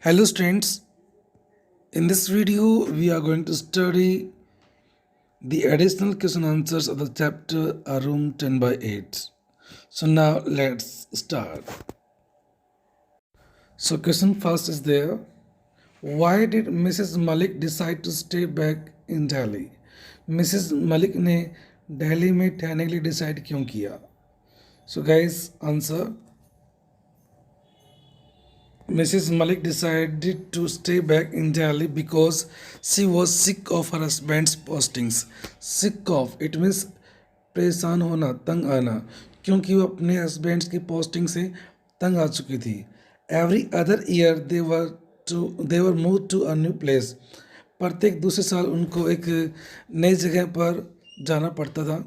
Hello students, in this video we are going to study the additional question answers of the chapter A Room 10 by 8. So now let's start. So question first is there. Why did Mrs. Malik decide to stay back in Delhi? Mrs. Malik ने दिल्ली में ठहरने के लिए decide क्यों किया? So guys, answer. Mrs. Malik decided to stay back in Delhi because she was sick of her husband's postings. Sick of, it means परेशान होना, तंग आना, क्योंकि वो अपने हस्बैंड की पोस्टिंग से तंग आ चुकी थी. Every other year they were move to a new place. प्रत्येक दूसरे साल उनको एक नई जगह पर जाना पड़ता था.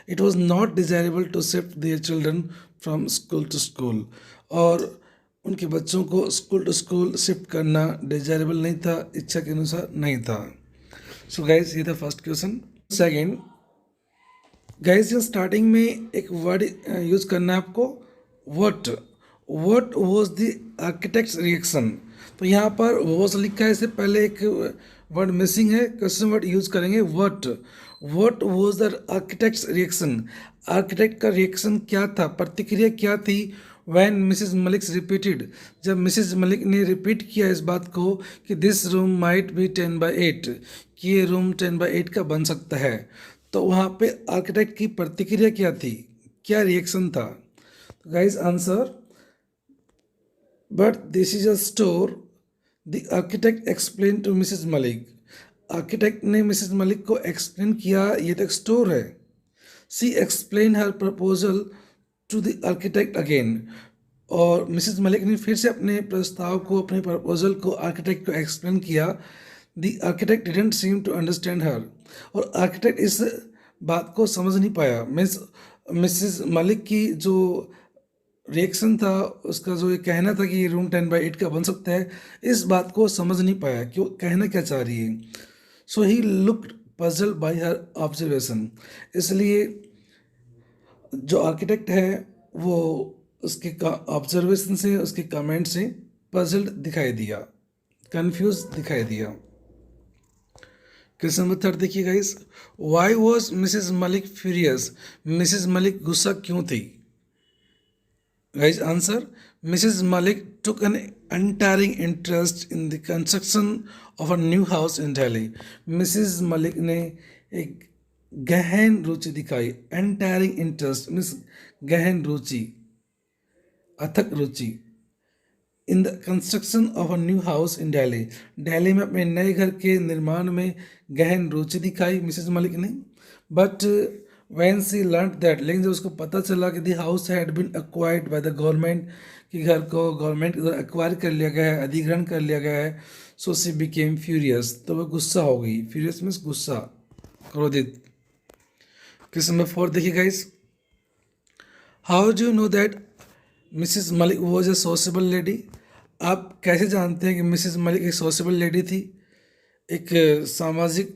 It was not desirable to shift their children from school to school. और उनके बच्चों को स्कूल टू स्कूल शिफ्ट करना डिजायरेबल नहीं था, इच्छा के अनुसार नहीं था. सो गाइज ये था फर्स्ट क्वेश्चन. सेकेंड, गाइज ये स्टार्टिंग में एक वर्ड यूज करना है आपको, what. What was the architects reaction. तो यहाँ पर वॉज लिखा है, इससे पहले एक वर्ड मिसिंग है. क्वेश्चन वर्ड यूज करेंगे what. What was the architects reaction. Architect का रिएक्शन क्या था, प्रतिक्रिया क्या थी. वैन मिसिज मलिक रिपीटेड, जब मिसिज मलिक ने रिपीट किया इस बात को कि दिस रूम माइट बी 10/8, कि ये रूम 10/8 का बन सकता है, तो वहाँ पे आर्किटेक्ट की प्रतिक्रिया क्या थी, क्या रिएक्शन था. तो guys answer, but this is a store. The architect explain to mrs Malik. Architect ने मिसिज मलिक को एक्सप्लेन किया ये तो एक स्टोर है. She explain her proposal to the architect again. और मिसिज मलिक ने फिर से अपने प्रस्ताव को, अपने प्रपोजल को आर्किटेक्ट को एक्सप्लेन किया. The architect didn't seem to understand her. और आर्किटेक्ट इस बात को समझ नहीं पाया. मिसिज मलिक की जो रिएक्शन था, उसका जो ये कहना था कि ये रूम 10/8 का बन सकता है, इस बात को समझ नहीं पाया कि वो कहना क्या चाह रही है. So he looked puzzled by her observation. इसलिए जो आर्किटेक्ट है वो उसके ऑब्जर्वेशन से, उसके कमेंट से पजल्ड दिखाई दिया, कंफ्यूज दिखाई दिया. क्वेश्चन नंबर 3 देखिए guys. Why was Mrs Malik furious. Mrs Malik गुस्सा क्यों थी. Guys answer, Mrs Malik took an untiring interest in the construction of a new house in Delhi. Mrs Malik ने एक गहन रुचि दिखाई. untiring interest मीन्स गहन रुचि, अथक रुचि. In the construction of a new house in Delhi. Delhi में अपने नए घर के निर्माण में गहन रुचि दिखाई मिसेस मलिक ने. But when she learn that, लेकिन जब उसको पता चला कि the house had been acquired by the government, कि घर को गवर्नमेंट के द्वारा एक्वायर कर लिया गया है, अधिग्रहण कर लिया गया है, सो सी बिकेम फ्यूरियस, तो वह गुस्सा हो गई. फ्यूरियस मीन्स गुस्सा, क्रोधित. क्वेश्चन नंबर 4 देखिए guys. How do you know that mrs Malik was a sociable lady. आप कैसे जानते हैं कि मिसेस मलिक एक सोशेबल लेडी थी, एक सामाजिक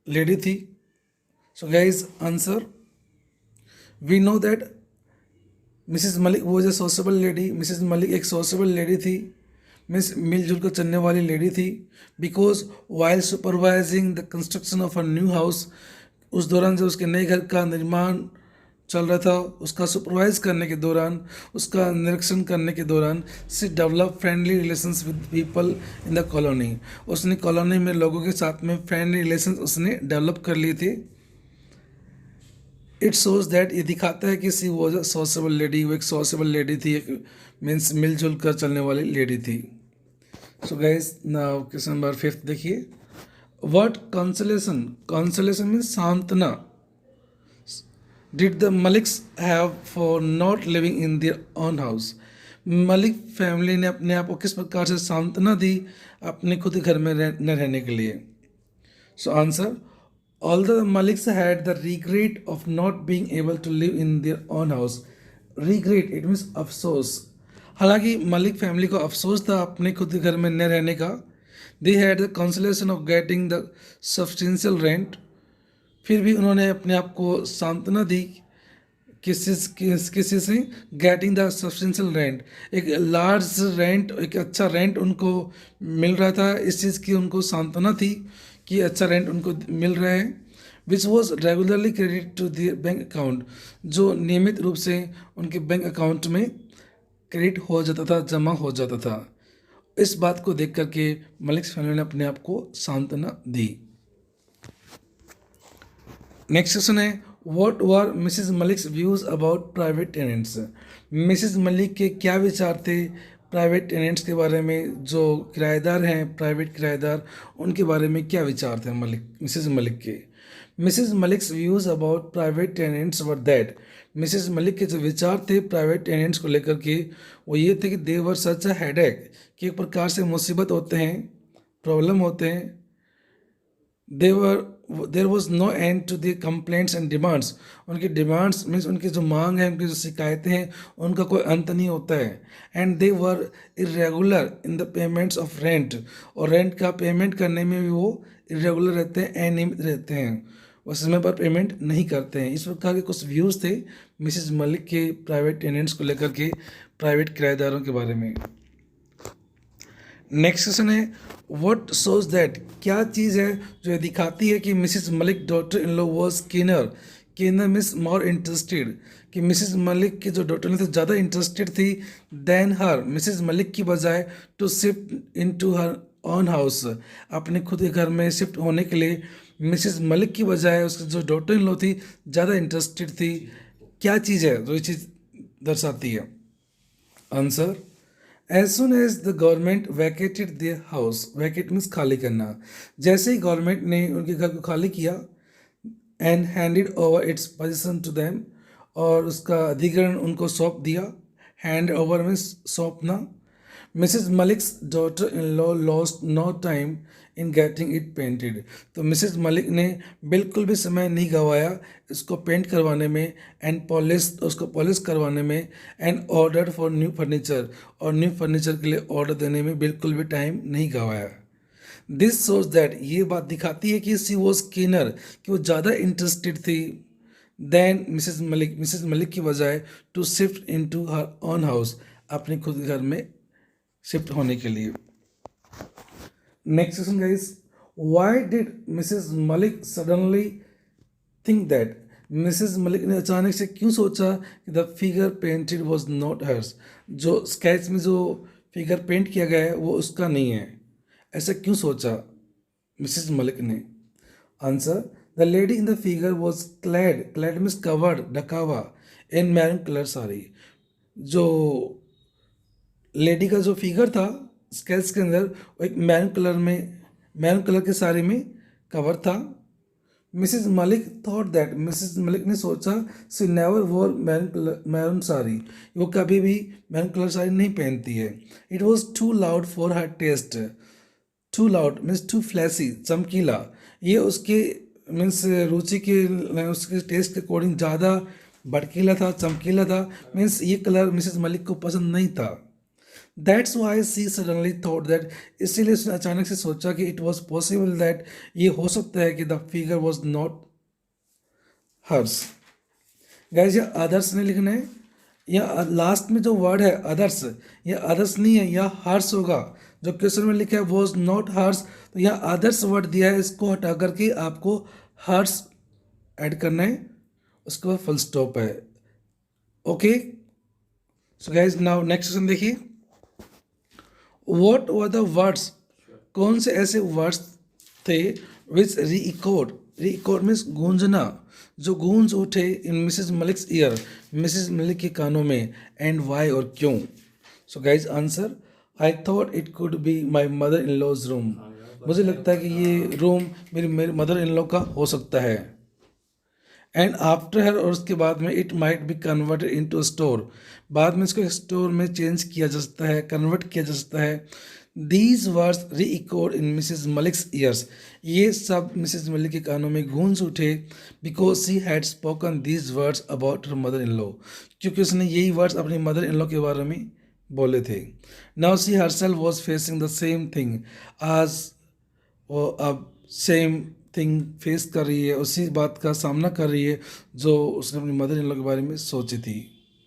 लेडी थी. So guys answer, we know that mrs Malik was a sociable lady. Mrs Malik एक सोशेबल लेडी थी, मीन्स मिलजुल कर चलने वाली लेडी थी. Because while supervising the construction of a new house, उस दौरान जब उसके नए घर का निर्माण चल रहा था, उसका सुपरवाइज करने के दौरान, उसका निरीक्षण करने के दौरान, she develop friendly relations with people in the colony. उसने कॉलोनी में लोगों के साथ में फ्रेंडली रिलेशंस उसने डेवलप कर लिए थे. इट शोज दैट, ये दिखाता है कि सी वॉज अ सोशेबल लेडी, वो एक सोशेबल लेडी थी, एक मीन्स मिलजुल कर चलने वाली लेडी थी. So guys now question number 5 देखिए. Word consolation. कंसोलेशन मीन्स सांत्वना. Did the Maliks have for not living in their own house. Malik family ने अपने आप को किस प्रकार से सांत्वना दी अपने खुद घर में न रहने के लिए. So answer, although the Maliks had the regret of not being able to live in their own house. Regret, it means अफसोस. हालांकि मलिक फैमिली को अफसोस था अपने खुद के घर में न रहने का. They had the consolation of getting the substantial rent. फिर भी उन्होंने अपने आप को सांत्वना दी किसी से गेटिंग द सब्सटेंशियल रेंट, एक लार्ज रेंट, एक अच्छा रेंट उनको मिल रहा था। इस चीज़ की उनको सांत्वना थी कि अच्छा रेंट उनको मिल रहा है। Which was regularly credit to their bank account, जो नियमित रूप से उनके बैंक अकाउंट में क्रेडिट हो जाता था, जमा हो जाता था। इस बात को देख करके मलिक फैमिली ने अपने आप को सांत्वना दी। नेक्स्ट क्वेश्चन है, what were Mrs Malik's views about private tenants. Mrs Malik के क्या विचार थे प्राइवेट टेनेंट्स के बारे में, जो किराएदार हैं, प्राइवेट किराएदार, उनके बारे में क्या विचार थे मिसेस मलिक के। Mrs Malik's views about private tenants were that, mrs Malik के जो विचार थे प्राइवेट टेनेंट्स को लेकर के, वो ये थे कि दे वर सच अ हेडेक, कि एक प्रकार से मुसीबत होते हैं, प्रॉब्लम होते हैं। There was no end to the complaints and demands, उनकी डिमांड्स मीन्स उनकी जो मांग है, उनकी जो शिकायतें हैं, उनका कोई अंत नहीं होता है। And they were irregular in the payments of rent, और रेंट का पेमेंट करने में भी वो इरेगुलर रहते हैं, अनियमित रहते हैं, वो समय पर पेमेंट नहीं करते हैं। इस प्रकार के कुछ व्यूज़ थे मिसेस मलिक के प्राइवेट टेनेंट्स को लेकर के, प्राइवेट किराएदारों के बारे में। नेक्स्ट क्वेश्चन है, व्हाट शोज दैट, क्या चीज़ है जो ये दिखाती है कि Mrs Malik daughter in law was keener, keener means more interested, कि मिसेस मलिक की जो डॉटर इन ज़्यादा इंटरेस्टेड थी देन हर, मिसेस मलिक की बजाय, to shift into her own house, अपने खुद के घर में शिफ्ट होने के लिए मिसेस मलिक की बजाय उसकी जो डॉटर इन लॉ थी ज़्यादा इंटरेस्टेड थी। क्या चीज़ है जो ये चीज़ दर्शाती है। Answer, as soon as the government vacated their house, vacate means खाली करना, जैसे ही गवर्नमेंट ने उनके घर को खाली किया, and handed over its position to them, और उसका अधिग्रहण उनको सौंप दिया। हैंड ओवर मीन्स सौंपना। Mrs Malik's daughter in law lost no time in getting it painted, तो मिसेस मलिक ने बिल्कुल भी समय नहीं गंवाया इसको पेंट करवाने में, एंड पॉलिश, उसको पॉलिश करवाने में, and order for new furniture, और न्यू फर्नीचर के लिए ऑर्डर देने में बिल्कुल भी टाइम नहीं गंवाया। दिस सोज दैट, ये बात दिखाती है कि सी वॉज कीनर, कि वो ज़्यादा इंटरेस्टेड थी देन मिसेस मलिक की बजाय, to shift into her own house, अपने खुद के घर में शिफ्ट होने के लिए। Next question guys, why did mrs Malik suddenly think that, mrs Malik ने अचानक से क्यों सोचा कि the figure painted was not hers, जो स्केच में जो फिगर पेंट किया गया है वो उसका नहीं है, ऐसा क्यों सोचा मिसेस मलिक ने। Answer, the lady in the figure was clad, clad means covered, ढका हुआ, इन मैरून कलर साड़ी, जो लेडी का जो फिगर था स्केच के अंदर, वो एक मैरून कलर में, मैरून कलर के साड़ी में कवर था। Mrs Malik thought that, mrs Malik ने सोचा, she never wore maroon sari, वो कभी भी मैरून कलर साड़ी नहीं पहनती है। It was too loud for her taste, too loud means too flashy, चमकीला, ये उसके मीन्स रुचि के, उसके टेस्ट के अकॉर्डिंग ज़्यादा भड़कीला था, चमकीला था, मीन्स ये कलर मिसेस मलिक को पसंद नहीं था। That's why she suddenly thought that, इसीलिए उसने अचानक से सोचा कि इट वॉज पॉसिबल दैट, ये हो सकता है कि the figure was not hers. Guys ये अदर्स नहीं लिखना है, या लास्ट में जो वर्ड है अदर्स, ये अदर्स नहीं है, यह हर्स होगा। जो क्वेश्चन में लिखा है वॉज नॉट हर्स, तो यह अदर्स वर्ड दिया है, इसको हटा करके आपको हर्स ऐड करना है, उसके बाद फुल स्टॉप है। Okay, so guys now next question देखिए, वॉट वर द वर्ड्स, कौन से ऐसे वर्ड्स थे विच रीइकोड, रीइकोड मीन्स गूंजना, जो गूंज उठे in Mrs Malik's ear, Mrs Malik के कानों में, एंड वाई, और क्यों। So guys answer, I thought it could be my mother in law's room, मुझे लगता है कि ये रूम मेरी मदर इन लॉ का हो सकता है। एंड आफ्टर हर, और उसके बाद में, it might be converted into store, बाद में इसको स्टोर में चेंज किया जा सकता है, कन्वर्ट किया जा सकता है। दीज वर्ड्स री इकोड इन मिसेस मलिक्स ईयर्स, ये सब मिसेस मलिक के कानों में गूंज उठे, because she had spoken these words about her mother in law, क्योंकि उसने यही वर्ड्स अपनी मदर इन लॉ के बारे में बोले थे। Now see herself was facing the same thing आज, वो अब सेम थिंग फेस कर रही है, उसी बात का सामना कर रही है जो उसने अपनी मदर इन लॉ के बारे में सोची थी।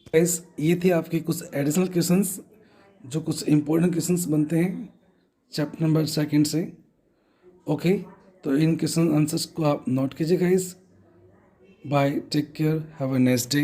गाइस ये थे आपके कुछ एडिशनल क्वेश्चंस जो कुछ इंपॉर्टेंट क्वेश्चंस बनते हैं चैप्टर नंबर 2 से। ओके, तो इन क्वेश्चन आंसर्स को आप नोट कीजिए guys. Bye, take care, have a nice day.